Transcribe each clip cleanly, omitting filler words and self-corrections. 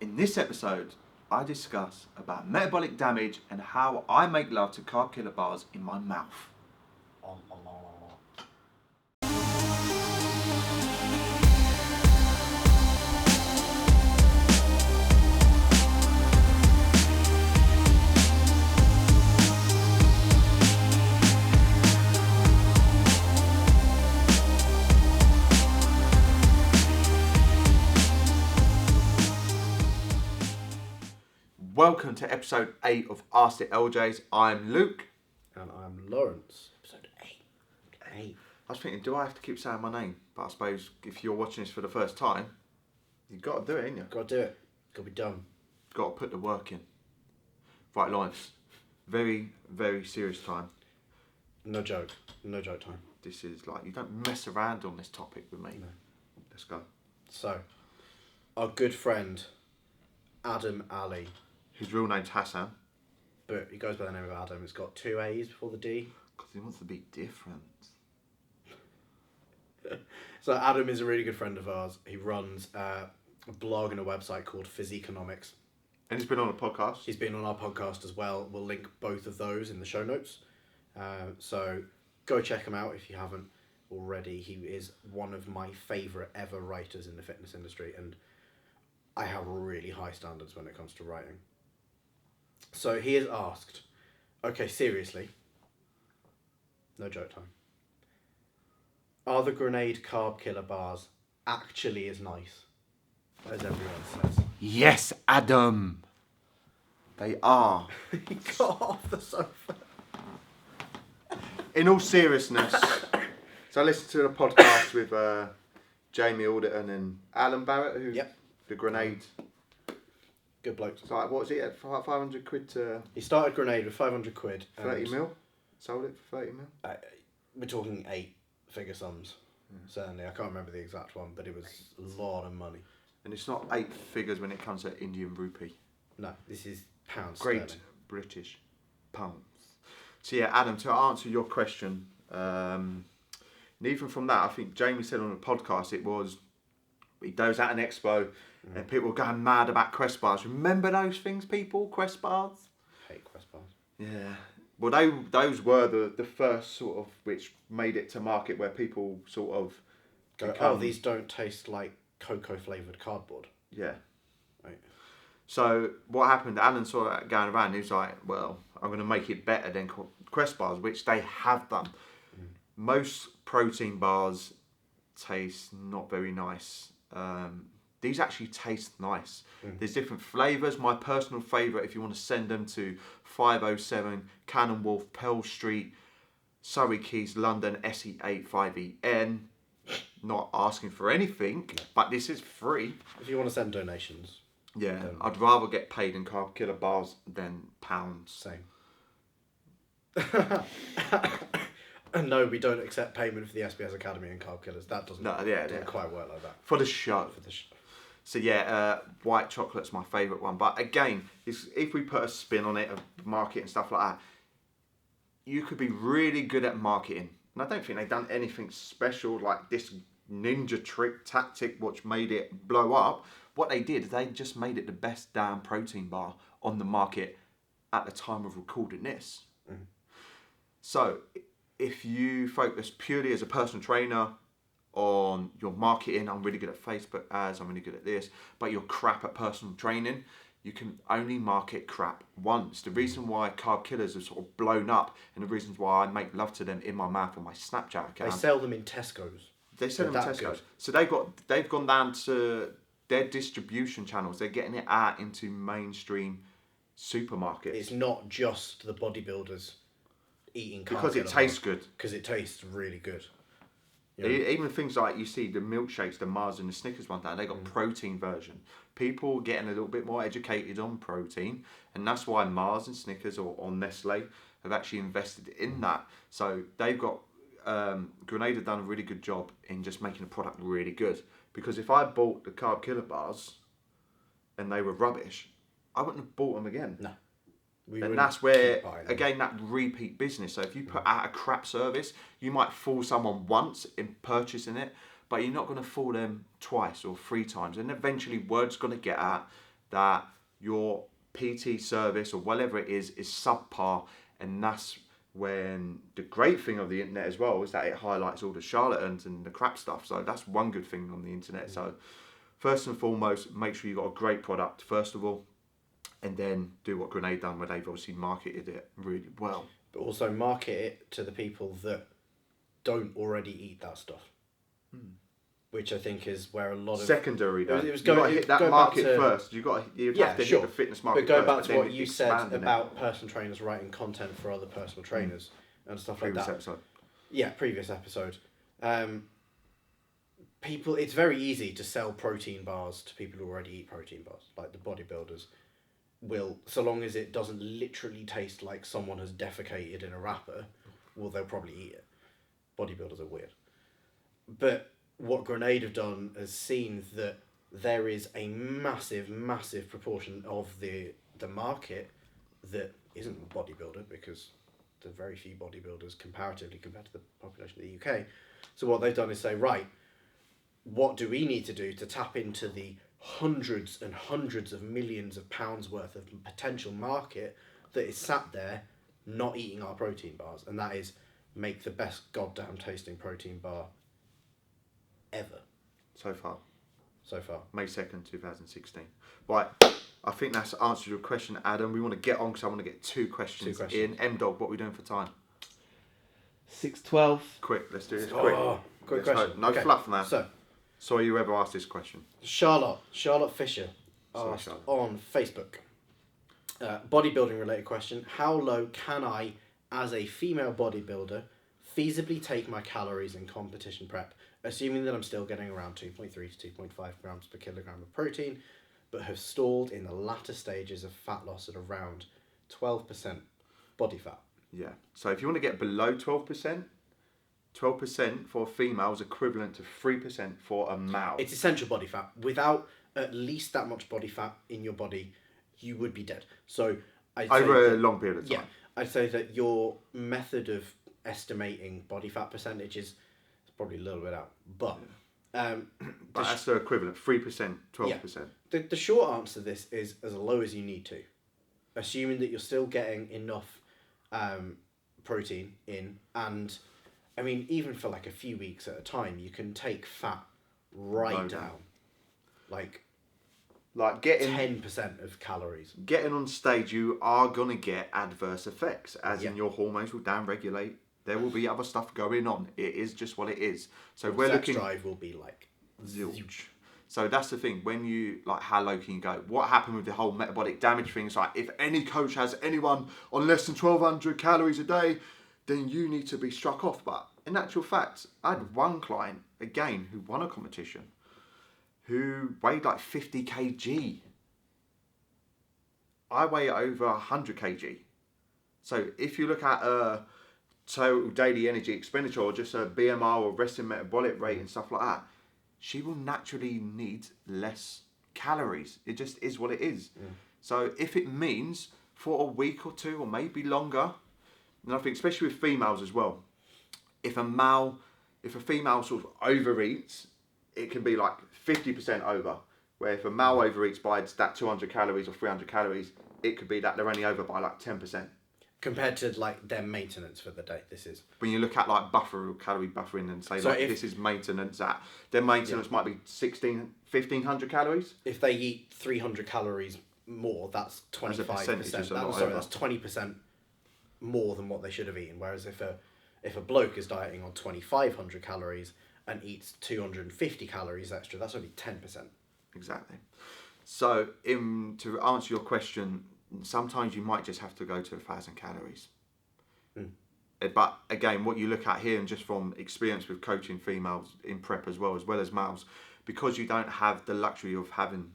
In this episode, I discuss about metabolic damage and how I make love to CarbKilla bars in my mouth. Welcome to episode 8 of Ask the LJs. I'm Luke. And I'm Lawrence. Episode 8. I was thinking, do I have to keep saying my name? But I suppose if you're watching this for the first time, you've got to do it, ain't you? Got to do it. Got to be done. Got to put the work in. Right, Lawrence. Very, very serious time. No joke. No joke time. This is like, you don't mess around on this topic with me. No. Let's go. So, our good friend, Aadam Ali, His real name's Hassan. but he goes by the name of Adam. It's got 2 A's before the D. Because he wants to be different. So Adam is a really good friend of ours. He runs a blog and a website called Physeconomics. And he's been on a podcast. He's been on our podcast as well. We'll link both of those in the show notes. So go check him out if you haven't already. He is one of my favourite ever writers in the fitness industry, and I have really high standards when it comes to writing. So he has asked, okay, seriously, no joke time, are the Grenade CarbKilla bars actually as nice as everyone says? Yes, Adam. They are. He got off the sofa. In all seriousness, so I listened to the podcast with Jamie Alderton and Alan Barrett, who the Grenade. Good bloke. It's like, what was it at 500 quid to He started Grenade with 500 quid. 30 mil? Sold it for 30 mil? We're talking 8-figure sums, certainly. I can't remember the exact one, but it was a lot of money. And it's not 8 figures when it comes to Indian rupee. No, this is pounds Great sterling. British pounds. So yeah, Adam, to answer your question, and even from that, I think Jamie said on the podcast, he goes at an expo and people were going mad about Quest bars. Remember those things, people? Quest bars? Hate Quest bars. Yeah. Well, those were the first sort of which made it to market where people sort of Oh, these don't taste like cocoa flavoured cardboard. Yeah. Right. So what happened, Alan saw that going around, he was like, well, I'm going to make it better than Quest bars, which they have done. Most protein bars taste not very nice. These actually taste nice. There's different flavours. My personal favourite, if you want to send them to 507 Cannon Wolf, Pell Street, Surrey Quays, London, SE8 5EN. Not asking for anything, but this is free. If you want to send donations. Yeah, I'd rather get paid in CarbKilla bars than pounds. Same. And no, we don't accept payment for the SBS Academy and CarbKillas. That doesn't quite work like that. For the show. For the show. So yeah, white chocolate's my favourite one. But again, if we put a spin on it, a market and stuff like that, you could be really good at marketing. And I don't think they've done anything special like this ninja trick tactic which made it blow up. What they did, they just made it the best damn protein bar on the market at the time of recording this. So if you focus purely as a personal trainer on your marketing, I'm really good at Facebook ads, I'm really good at this, but you're crap at personal training, you can only market crap once. The reason why CarbKillas have sort of blown up and the reasons why I make love to them in my mouth on my Snapchat account. They sell them in Tesco's. They sell them in Tesco's. Good. So they've gone down to their distribution channels. They're getting it out into mainstream supermarkets. It's not just the bodybuilders eating because it tastes good. Because it tastes really good. Even things like you see the milkshakes, the Mars and the Snickers one day, they got protein version. People getting a little bit more educated on protein, and that's why Mars and Snickers or Nestle have actually invested in that. So they've got Grenade have done a really good job in just making the product really good. Because if I bought the CarbKilla bars and they were rubbish, I wouldn't have bought them again. No. And that's where, again, that repeat business. So if you put out a crap service, you might fool someone once in purchasing it, but you're not going to fool them twice or 3 times. And eventually word's going to get out that your PT service or whatever it is subpar, and that's when the great thing of the internet as well is that it highlights all the charlatans and the crap stuff. So that's one good thing on the internet. So first and foremost, make sure you've got a great product first of all, and then do what Grenade done, where they've obviously marketed it really well. But also market it to the people that don't already eat that stuff. Which I think is where a lot of secondary. It was you got to hit that market first. You have to hit the fitness market. But going first, back to what you said about personal trainers writing content for other personal trainers and stuff like that. Previous episode. Yeah, previous episode. People, it's very easy to sell protein bars to people who already eat protein bars, like the bodybuilders will, so long as it doesn't literally taste like someone has defecated in a wrapper, well, they'll probably eat it. Bodybuilders are weird. But what Grenade have done is seen that there is a massive, massive proportion of the market that isn't a bodybuilder, because there are very few bodybuilders comparatively compared to the population of the UK. So what they've done is say, right, what do we need to do to tap into the hundreds and hundreds of millions of pounds worth of potential market that is sat there not eating our protein bars? And that is make the best goddamn tasting protein bar ever. So far. May 2nd, 2016. Right, I think that's answered your question, Adam. We want to get on because I want to get two questions in. M-Dog, what are we doing for time? 6:12. Quick, let's do this Quick question. No fluff, man. So, sorry you ever asked this question. Charlotte Fisher asked Charlotte. on Facebook. Bodybuilding related question. How low can I, as a female bodybuilder, feasibly take my calories in competition prep, assuming that I'm still getting around 2.3 to 2.5 grams per kilogram of protein, but have stalled in the latter stages of fat loss at around 12% body fat? Yeah. So if you want to get below 12%, 12% for a female is equivalent to 3% for a male. It's essential body fat. Without at least that much body fat in your body, you would be dead. So over a long period of time. Yeah, I'd say that your method of estimating body fat percentage is probably a little bit out, but but that's the equivalent, 3%, 12%. Yeah. The short answer to this is as low as you need to, assuming that you're still getting enough protein in, and I mean, even for like a few weeks at a time, you can take fat right down. Like getting 10% of calories. Getting on stage, you are going to get adverse effects, as in your hormones will downregulate. There will be other stuff going on. It is just what it is. So we're looking. Drive will be like zilch. So that's the thing. When you how low can you go? What happened with the whole metabolic damage thing? It's like, if any coach has anyone on less than 1,200 calories a day, then you need to be struck off. But in actual fact, I had one client again who won a competition, who weighed like 50 kg. I weigh over 100 kg. So if you look at total daily energy expenditure, or just a BMR or resting metabolic rate and stuff like that, she will naturally need less calories. It just is what it is. So if it means for a week or two, or maybe longer, and I think especially with females as well, if a female sort of overeats, it can be like 50% over. Where if a male overeats by that 200 calories or 300 calories, it could be that they're only over by like 10%. Compared to like their maintenance for the day, this is. When you look at like calorie buffering and say this is maintenance, at their maintenance might be 1,500 calories. If they eat 300 calories more, that's 25%. That's 20% more than what they should have eaten. Whereas if a bloke is dieting on 2,500 calories and eats 250 calories extra, that's only 10%. Exactly. So to answer your question, sometimes you might just have to go to 1,000 calories. But again, what you look at here, and just from experience with coaching females in prep as well as males, because you don't have the luxury of having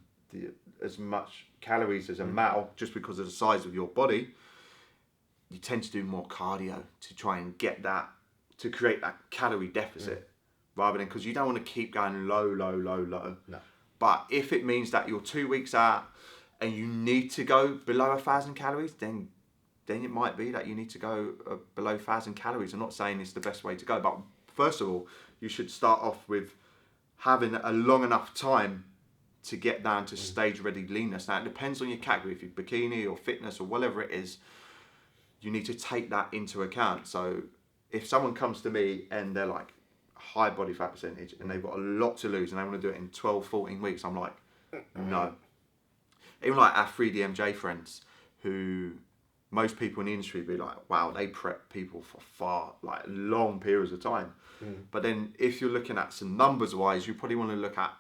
as much calories as a male, just because of the size of your body, you tend to do more cardio to try and get that, to create that calorie deficit, rather than, because you don't want to keep going low. No. But if it means that you're 2 weeks out and you need to go below 1,000 calories, then it might be that you need to go below 1,000 calories. I'm not saying it's the best way to go, but first of all, you should start off with having a long enough time to get down to stage ready leanness. Now it depends on your category, if you're bikini or fitness or whatever it is, you need to take that into account. So if someone comes to me and they're like high body fat percentage and they've got a lot to lose and they want to do it in 12, 14 weeks, I'm like, no. Even like our 3DMJ friends, who most people in the industry be like, wow, they prep people for far, like long periods of time. But then if you're looking at some numbers wise, you probably want to look at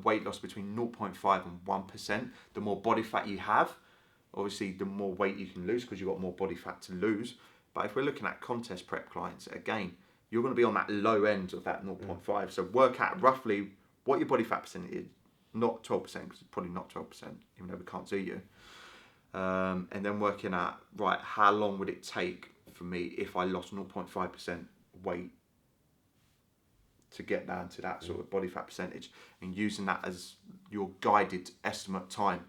weight loss between 0.5 and 1%. The more body fat you have, obviously the more weight you can lose because you've got more body fat to lose. But if we're looking at contest prep clients, again, you're going to be on that low end of that 0.5. So work out roughly what your body fat percent is, not 12%, because it's probably not 12%, even though we can't see you. And then working out, right, how long would it take for me if I lost 0.5% weight to get down to that sort of body fat percentage, and using that as your guided estimate time.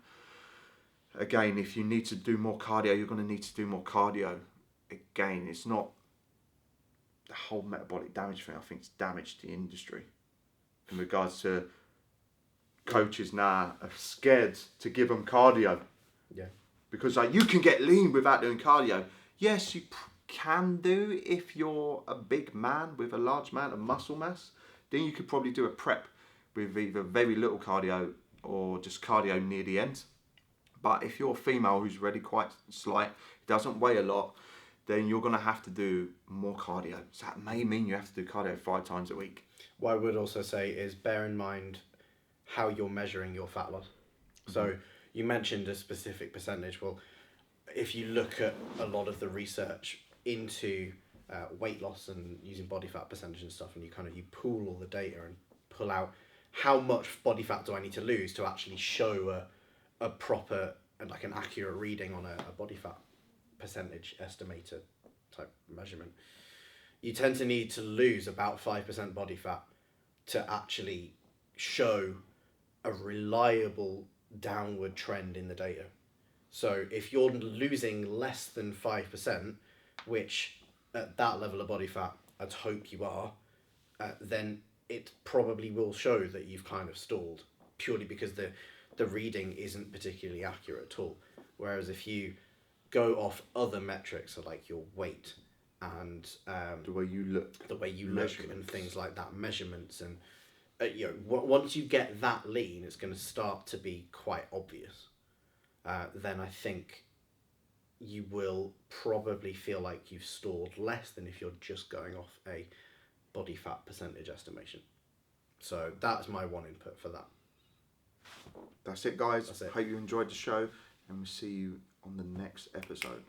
Again, if you need to do more cardio, you're going to need to do more cardio. Again, it's not the whole metabolic damage thing. I think it's damaged the industry in regards to coaches now are scared to give them cardio. Yeah. Because like, you can get lean without doing cardio. Yes, you can do if you're a big man with a large amount of muscle mass. Then you could probably do a prep with either very little cardio or just cardio near the end. But if you're a female who's already quite slight, doesn't weigh a lot, then you're going to have to do more cardio. So that may mean you have to do cardio 5 times a week. What I would also say is bear in mind how you're measuring your fat loss. So you mentioned a specific percentage. Well, if you look at a lot of the research into weight loss and using body fat percentage and stuff, and you pool all the data and pull out how much body fat do I need to lose to actually show a proper and like an accurate reading on a body fat percentage estimator type measurement. You tend to need to lose about 5% body fat to actually show a reliable downward trend in the data. So if you're losing less than 5%, which at that level of body fat I'd hope you are, then it probably will show that you've kind of stalled, purely because the reading isn't particularly accurate at all. Whereas if you go off other metrics, so like your weight and the way you look, and things like that, measurements, and once you get that lean, it's going to start to be quite obvious. Then I think you will probably feel like you've stalled less than if you're just going off a body fat percentage estimation. So that's my one input for that. That's it, guys. That's it. Hope you enjoyed the show, and we'll see you on the next episode.